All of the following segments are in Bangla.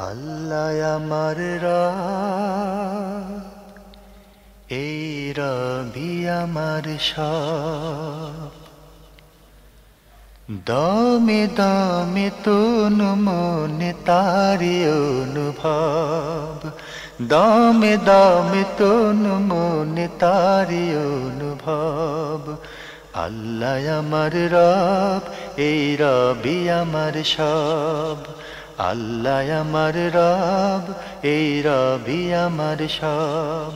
আল্লাহ আমার রাত, এই রবি আমার সব। দমে দমে তনু মনে তারি অনুভব, দমে দমে তনু মনে তারি অনুভব। আল্লাহ আমার রব, এই রবি আমার সব। আল্লাহ আমার রব, এই রবি আমার সব।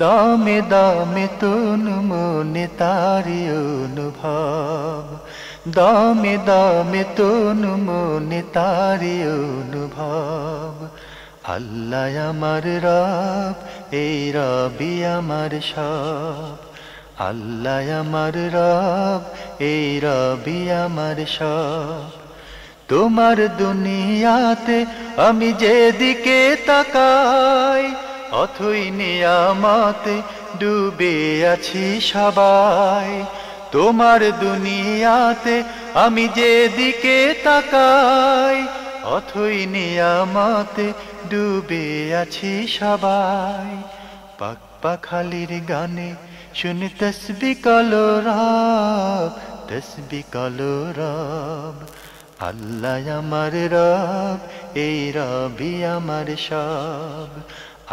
দমে দমে তনু মনে তারি অনুভব, দমে দমে তনু মনে তারি অনুভব। আল্লাহ আমার রব, এই রবি আমার সব। আল্লাহ আমার রব, এই রবি আমার সব। তোমার দুনিয়াতে আমি যেদিকে তাকাই, অথই নিয়ামতে ডুবে আছি সবাই। তোমার দুনিয়াতে আমি যেদিকে তাকাই, অথই নিয়ামতে ডুবে আছি সবাই। পাক পাখালির গানে শুনি তসবিহ কালো রব, তসবিহ কালো রব। আল্লাহ আমার রব, এই রবি আমার সব।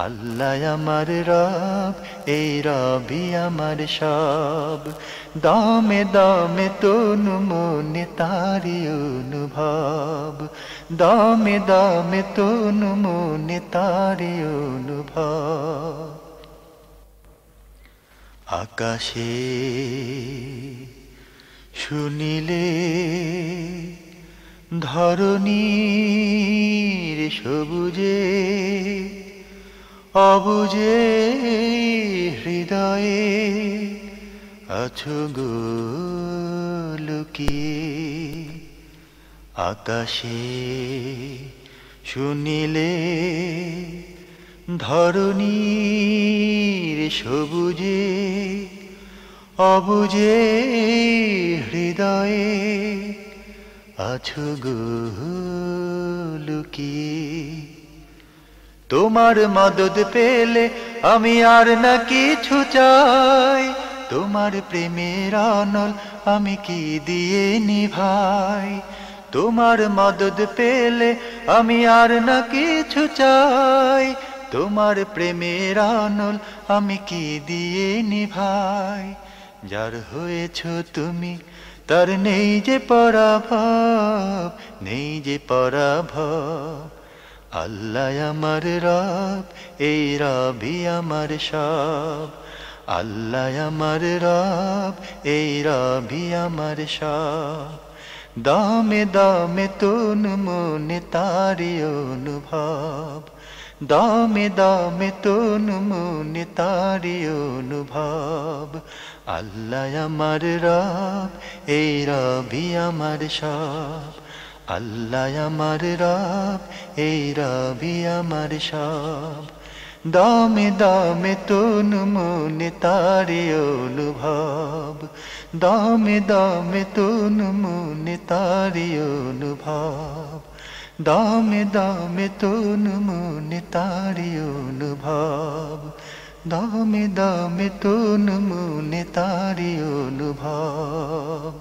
আল্লাহ আমার রব, এই রবি আমার সব। দমে দমে তনু মনে তারি অনুভব, দমে দমে তনু মনে তারি অনুভব। আকাশে শুনিলে ধরণীর সবুজে, অবুজে হৃদয়ে আছো গো লুকিয়ে। আকাশে শুনিলে ধরণীর সবুজে, অবুজে হৃদয়ে আছো গো লুকিয়ে। তোমার মদদ পেলে আমি আর না কিছু চাই, তোমার প্রেমের অনল আমি কি দিয়ে নিভাই। তোমার মদদ পেলে আমি আর না কিছু চাই, তোমার প্রেমের অনল আমি কি দিয়ে নিভাই। যার হয়েছ তুমি তার নেই যে পরাভব, নেই যে পরাভব। আল্লাহ আমার রব, এই রবি আমার সব। আল্লাহ আমার রব, এই রবি আমার সব। দমে দমে তনু মনে তারি অনুভব, দমে দমে তনু মনে তারি অনুভব। আল্লাহ আমার রব, এই রবি আমার সব। আল্লাহ আমার রব, এই রবি আমার সব। দমে দমে তনু মনে তারি অনুভব, দমে দমে তনু মনে তারি অনুভব। দমে দমে তনু মনে তারি অনুভব, দমে দমে তনু মনে তারি অনুভব।